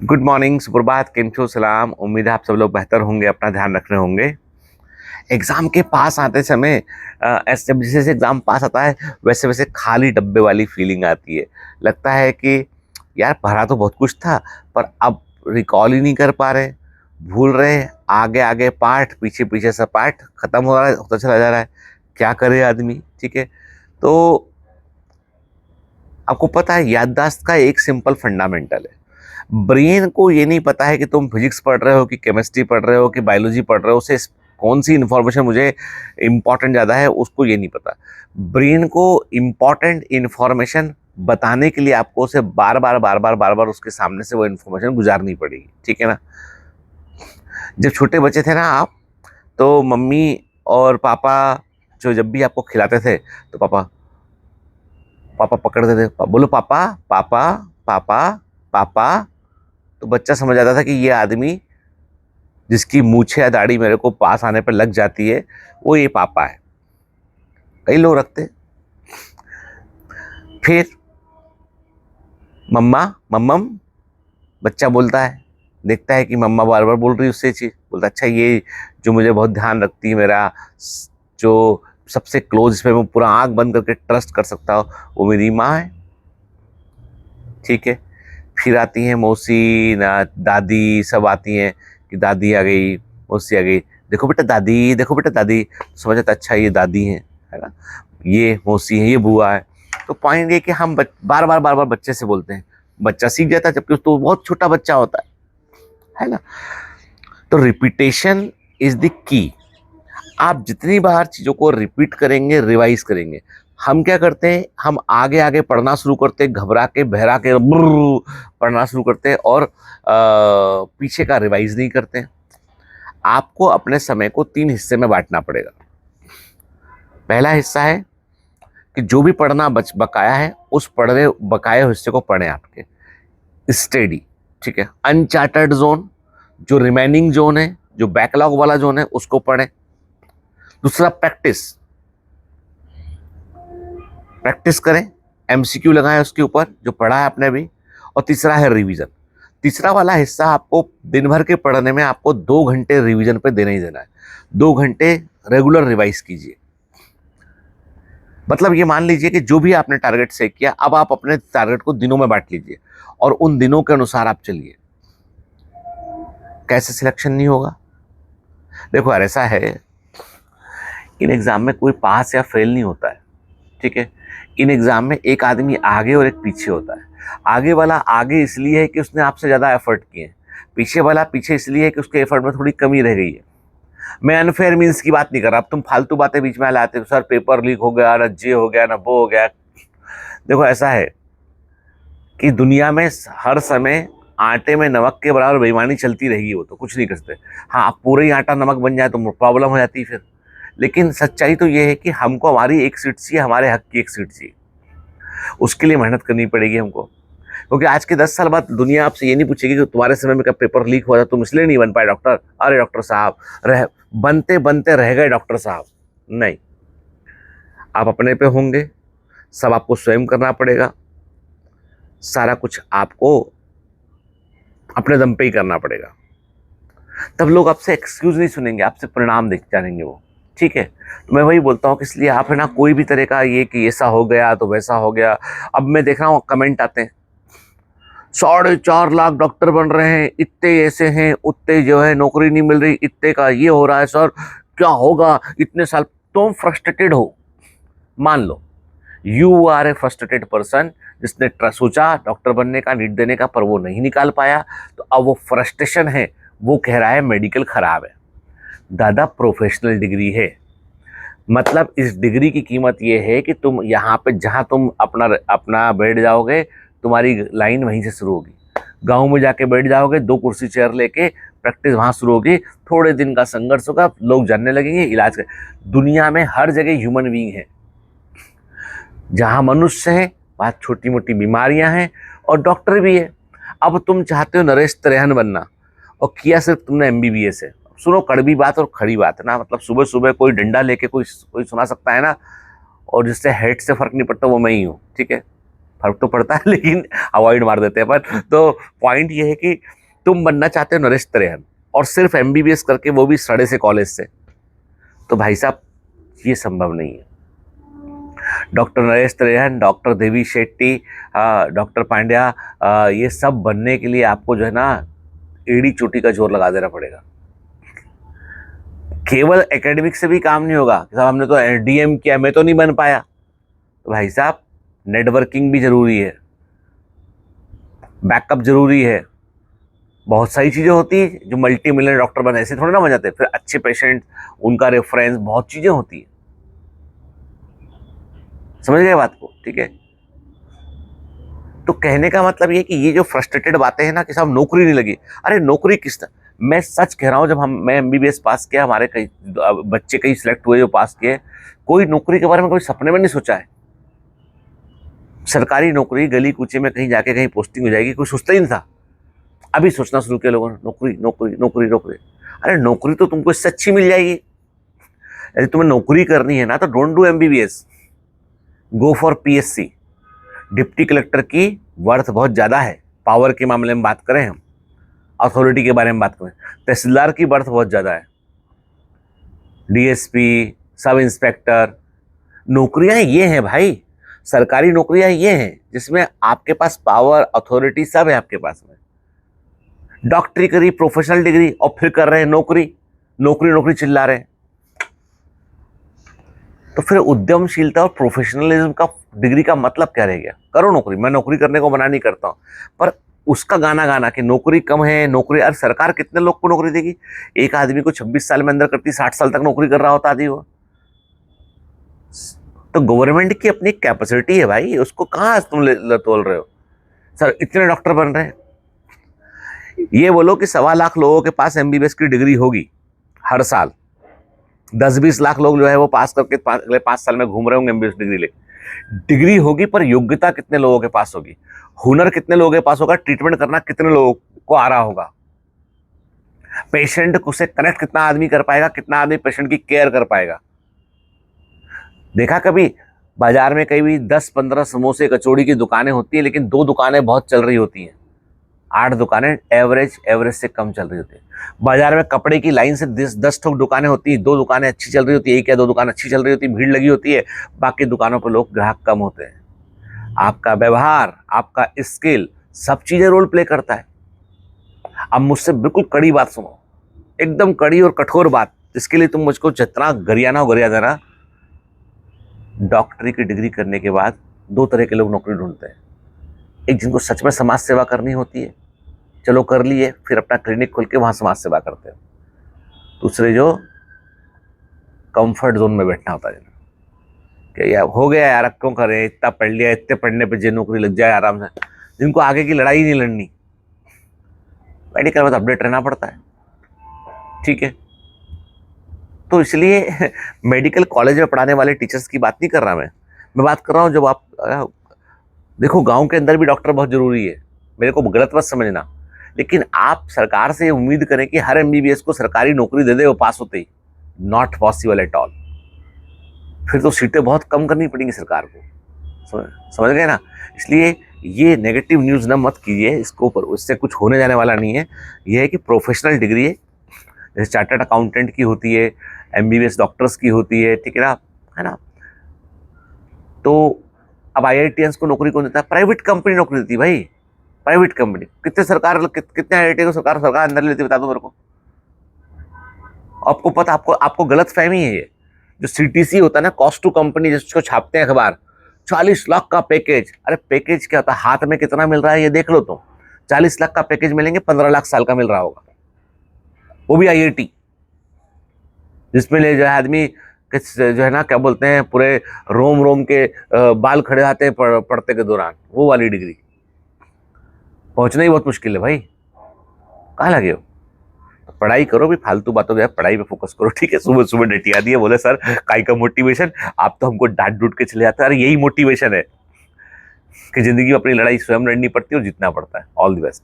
Good morning, सुप्रभात, केम छो, सलाम। उम्मीद है आप सब लोग बेहतर होंगे, अपना ध्यान रख रहे होंगे। एग्जाम के पास आते समय ऐसे जब जैसे जैसे एग्जाम पास आता है वैसे वैसे खाली डब्बे वाली फीलिंग आती है। लगता है कि यार भरा तो बहुत कुछ था, पर अब रिकॉल ही नहीं कर पा रहे, भूल रहे। आगे आगे पाठ, पीछे पीछे सब पाठ खत्म हो रहा है, होता चला जा रहा है। क्या करे आदमी, ठीक है। तो आपको पता है याददाश्त का एक सिंपल फंडामेंटल है। ब्रेन को ये नहीं पता है कि तुम फिजिक्स पढ़ रहे हो कि केमिस्ट्री पढ़ रहे हो कि बायोलॉजी पढ़ रहे हो, उसे कौन सी इंफॉर्मेशन मुझे इम्पॉर्टेंट ज़्यादा है, उसको ये नहीं पता। ब्रेन को इम्पॉर्टेंट इंफॉर्मेशन बताने के लिए आपको उसे बार बार उसके सामने से वो इन्फॉर्मेशन गुजारनी पड़ेगी, ठीक है ना। जब छोटे बच्चे थे ना आप, तो मम्मी और पापा जो जब भी आपको खिलाते थे तो पापा पापा पकड़ते थे, बोलो पापा पापा पापा पापा। तो बच्चा समझ आता था कि ये आदमी जिसकी मूछे या दाढ़ी मेरे को पास आने पर लग जाती है, वो ये पापा है। कई लोग रखते। फिर मम्मा मम्मम, बच्चा बोलता है, देखता है कि मम्मा बार बार बोल रही है उससे चीज, बोलता अच्छा ये जो मुझे बहुत ध्यान रखती है, मेरा जो सबसे क्लोज, इसमें मैं पूरा आंख बंद करके ट्रस्ट कर सकता हूँ, वो मेरी माँ है, ठीक है। फिर आती हैं मौसी ना दादी, सब आती हैं कि दादी आ गई, मौसी आ गई, देखो बेटा दादी, देखो बेटा दादी। तो समझ आता अच्छा ये दादी हैं, है ना, ये मौसी है, ये बुआ है। तो पॉइंट ये कि हम बार बार बच्चे से बोलते हैं, बच्चा सीख जाता है, जबकि उसको बहुत छोटा बच्चा होता है ना। तो रिपीटेशन इज द की। आप जितनी बार चीजों को रिपीट करेंगे, रिवाइज करेंगे। हम क्या करते हैं, हम आगे आगे पढ़ना शुरू करते हैं, घबरा के बहरा के पढ़ना शुरू करते हैं, और पीछे का रिवाइज नहीं करते हैं। आपको अपने समय को 3 हिस्से में बांटना पड़ेगा। पहला हिस्सा है कि जो भी पढ़ना बकाया है, उस पढ़े बकाए हिस्से को पढ़ें आपके स्टडी, ठीक है। अनचार्टर्ड जोन, जो रिमेनिंग जोन है, जो बैकलॉग वाला जोन है, उसको पढ़ें। दूसरा प्रैक्टिस, प्रैक्टिस करें, एमसीक्यू लगाएं उसके ऊपर जो पढ़ा है आपने भी। और तीसरा है रिवीजन। तीसरा वाला हिस्सा आपको दिन भर के पढ़ने में आपको 2 घंटे रिवीजन पे देना ही देना है। 2 घंटे रेगुलर रिवाइज कीजिए। मतलब ये मान लीजिए कि जो भी आपने टारगेट सेट किया, अब आप अपने टारगेट को दिनों में बांट लीजिए और उन दिनों के अनुसार आप चलिए। कैसे सिलेक्शन नहीं होगा? देखो यार, ऐसा है, इन एग्जाम में कोई पास या फेल नहीं होता है, ठीक है। इन एग्जाम में एक आदमी आगे और एक पीछे होता है। आगे वाला आगे इसलिए है कि उसने आपसे ज्यादा एफर्ट किए, पीछे वाला पीछे इसलिए है कि उसके एफर्ट में थोड़ी कमी रह गई है। मैं अनफेयर मीन्स की बात नहीं कर रहा, अब तुम फालतू बातें बीच में लाते हो, सर पेपर लीक हो गया ना, ये हो गया ना, वो हो गया। देखो ऐसा है कि दुनिया में हर समय आटे में नमक के बराबर बेईमानी चलती रहेगी, वो तो कुछ नहीं कर सकते। हाँ, पूरे ही आटा नमक बन जाए तो प्रॉब्लम हो जाती है फिर। लेकिन सच्चाई तो ये है कि हमको हमारी एक सीट चाहिए, हमारे हक की एक सीट चाहिए। उसके लिए मेहनत करनी पड़ेगी हमको, क्योंकि आज के 10 साल बाद दुनिया आपसे ये नहीं पूछेगी कि तुम्हारे समय में कब पेपर लीक हुआ था, तुम इसलिए नहीं बन पाए डॉक्टर। अरे डॉक्टर साहब, रह बनते बनते रह गए डॉक्टर साहब। नहीं, आप अपने पे होंगे, सब आपको स्वयं करना पड़ेगा, सारा कुछ आपको अपने दम पे ही करना पड़ेगा। तब लोग आपसे एक्सक्यूज नहीं सुनेंगे, आपसे परिणाम देख जानेंगे वो, ठीक है। तो मैं वही बोलता हूँ कि इसलिए आप है ना, कोई भी तरह का ये कि ऐसा हो गया तो वैसा हो गया। अब मैं देख रहा हूँ कमेंट आते हैं, 4.5 लाख डॉक्टर बन रहे हैं, इतने ऐसे हैं, उतने जो है नौकरी नहीं मिल रही, इतने का ये हो रहा है, सर क्या होगा इतने साल। तुम फ्रस्ट्रेटेड हो, मान लो you are a frustrated person, जिसने सोचा डॉक्टर बनने का, नीट देने का, पर वो नहीं निकाल पाया। तो अब वो फ्रस्ट्रेशन है, वो कह रहा है मेडिकल खराब है। दादा प्रोफेशनल डिग्री है, मतलब इस डिग्री की कीमत ये है कि तुम यहाँ पे जहाँ तुम अपना अपना बैठ जाओगे, तुम्हारी लाइन वहीं से शुरू होगी। गांव में जाके बैठ जाओगे, 2 कुर्सी चेयर लेके, प्रैक्टिस वहां शुरू होगी। थोड़े दिन का संघर्ष होगा, लोग जानने लगेंगे, इलाज कर। दुनिया में हर जगह ह्यूमन बीइंग है, जहां मनुष्य है वहां छोटी मोटी बीमारियां हैं, और डॉक्टर भी है। अब तुम चाहते हो नरेश त्रेहन बनना, और किया सिर्फ तुमने एमबीबीएस है। सुनो, कड़वी बात और खड़ी बात है ना, मतलब सुबह सुबह कोई डंडा लेके कोई कोई सुना सकता है ना, और जिससे हेड से फर्क नहीं पड़ता वो मैं ही हूँ, ठीक है। फर्क तो पड़ता है लेकिन अवॉइड मार देते हैं पर। तो पॉइंट ये है कि तुम बनना चाहते हो नरेश त्रेहन और सिर्फ एमबीबीएस करके, वो भी सड़े से कॉलेज से, तो भाई साहब ये संभव नहीं है। Doctor Naresh Trehan, doctor Devi Shetty, doctor Pandya, ये सब बनने के लिए आपको जो है ना एड़ी चोटी का जोर लगा देना पड़ेगा। केवल एकेडमिक से भी काम नहीं होगा कि साहब हमने तो डीएम किया, मैं तो नहीं बन पाया। तो भाई साहब नेटवर्किंग भी जरूरी है, बैकअप जरूरी है, बहुत सारी चीजें होती है जो मल्टी मिलियन डॉक्टर बने ऐसे थोड़ी ना बन जाते। फिर अच्छे पेशेंट, उनका रेफरेंस, बहुत चीजें होती है। समझ गए बात को? ठीक है। तो कहने का मतलब ये कि ये जो फ्रस्ट्रेटेड बातें हैं ना कि साहब नौकरी नहीं लगी, अरे नौकरी किस तरह, मैं सच कह रहा हूं, जब मैं एमबीबीएस पास किया, हमारे कई बच्चे कई सिलेक्ट हुए जो पास किए, कोई नौकरी के बारे में कभी सपने में नहीं सोचा है। सरकारी नौकरी, गली कूचे में कहीं जाके कहीं पोस्टिंग हो जाएगी, कोई सोचता ही नहीं था। अभी सोचना शुरू किया लोगों ने, नौकरी नौकरी नौकरी नौकरी। अरे नौकरी तो तुमको इससे अच्छी मिल जाएगी। यदि तुम्हें नौकरी करनी है ना तो don't do MBBS, go for PSC. Deputy collector की वर्थ बहुत ज़्यादा है, पावर के मामले में बात करें, हम अथॉरिटी के बारे में बात करें, तहसीलदार की वर्थ बहुत ज़्यादा है, डीएसपी, सब इंस्पेक्टर। नौकरियां ये हैं भाई, सरकारी नौकरियां ये हैं जिसमें आपके पास पावर, अथॉरिटी सब है आपके पास में। डॉक्टरी करी, प्रोफेशनल डिग्री, और फिर कर रहे हैं नौकरी, नौकरी नौकरी चिल्ला रहे हैं। तो फिर उद्यमशीलता और प्रोफेशनलिज्म का डिग्री का मतलब क्या रह गया? करो नौकरी, मैं नौकरी करने को मना नहीं करता हूं, पर उसका गाना गाना कि नौकरी कम है, नौकरी, अरे सरकार कितने लोग को नौकरी देगी? एक आदमी को 26 साल में अंदर करती, 60 साल तक नौकरी कर रहा होता आदमी वो। तो गवर्नमेंट की अपनी कैपेसिटी है भाई, उसको कहाँ तुम तोल रहे हो? सर इतने डॉक्टर बन रहे हैं, ये बोलो कि 1.25 लाख लोगों के पास एमबीबीएस की डिग्री होगी हर साल, 10-20 लाख लोग जो है वो पास करके अगले 5 साल में घूम रहे होंगे एमबीबीएस डिग्री लेके। डिग्री होगी पर योग्यता कितने लोगों के पास होगी, हुनर कितने लोगों के पास होगा, ट्रीटमेंट करना कितने लोगों को आ रहा होगा, पेशेंट से कनेक्ट कितना आदमी कर पाएगा, कितना आदमी पेशेंट की केयर कर पाएगा। देखा कभी बाजार में कहीं भी 10-15 समोसे कचौड़ी की दुकानें होती है, लेकिन 2 दुकानें बहुत चल रही होती हैं, 8 दुकानें एवरेज से कम चल रही होती है। बाजार में कपड़े की लाइन से 10 ठोक दुकानें होती है, 2 दुकानें अच्छी चल रही होती है, 1 या 2 दुकान अच्छी चल रही होती है, भीड़ लगी होती है, बाकी दुकानों पर लोग ग्राहक कम होते हैं। आपका व्यवहार, आपका स्किल, सब चीजें रोल प्ले करता है। अब मुझसे बिल्कुल कड़ी बात सुनो, एकदम कड़ी और कठोर बात, जिसके लिए तुम मुझको जितना गरियाना हो गरिया देना। डॉक्टरी की डिग्री करने के बाद 2 तरह के लोग नौकरी ढूंढते हैं। एक जिनको सच में समाज सेवा करनी होती है, चलो कर लिए, फिर अपना क्लिनिक खोल के वहां समाज सेवा करते हैं। दूसरे जो कंफर्ट जोन में बैठना होता है, कि यार हो गया यार, अब क्यों करें, इतना पढ़ लिया, इतने पढ़ने पे जे नौकरी लग जाए आराम से, जिनको आगे की लड़ाई नहीं लड़नी। मेडिकल में तो अपडेट रहना पड़ता है, ठीक है। तो इसलिए मेडिकल कॉलेज में पढ़ाने वाले टीचर्स की बात नहीं कर रहा मैं बात कर रहा हूँ जब आप देखो, गांव के अंदर भी डॉक्टर बहुत जरूरी है, मेरे को गलत मत समझना, लेकिन आप सरकार से उम्मीद करें कि हर एमबीबीएस को सरकारी नौकरी दे दे वो पास होते ही, नॉट पॉसिबल एट ऑल। फिर तो सीटें बहुत कम करनी पड़ेंगी सरकार को, समझ गए ना? इसलिए ये नेगेटिव न्यूज़ ना मत कीजिए इसको ऊपर, उससे कुछ होने जाने वाला नहीं है। ये है कि प्रोफेशनल डिग्री है, जैसे चार्टर्ड अकाउंटेंट की होती है, एमबीबीएस डॉक्टर्स की होती है, ठीक है ना? तो अब आईआईटीएंस को नौकरी कौन देता है? प्राइवेट कंपनी नौकरी देती है भाई, प्राइवेट कंपनी। कितने आईआईटी को सरकार अंदर लेती है बता दो मेरे को। आपको पता, आपको गलत फहमी है। ये जो सीटीसी होता है ना, कॉस्ट टू कंपनी, जिसको छापते हैं अखबार, 40 लाख का पैकेज। अरे पैकेज क्या होता है, हाथ में कितना मिल रहा है ये देख लो। तो 40 लाख का पैकेज मिलेंगे, 15 लाख साल का मिल रहा होगा, वो भी आईआईटी, जिसमें ले जो है आदमी जो है ना, क्या बोलते हैं, पूरे रोम के बाल खड़े आते हैं पढ़ते के दौरान, वो वाली डिग्री पहुंचना ही बहुत मुश्किल है भाई। कहाँ लगे हो? तो पढ़ाई करो भी, फालतू बातों में पढ़ाई पे फोकस करो, ठीक है। सुबह सुबह डटिया दिए, बोले सर काई का मोटिवेशन, आप तो हमको डांट डूट के चले जाते हैं। अरे यही मोटिवेशन है कि जिंदगी में अपनी लड़ाई स्वयं लड़नी पड़ती है और जीतना पड़ता है। All the best.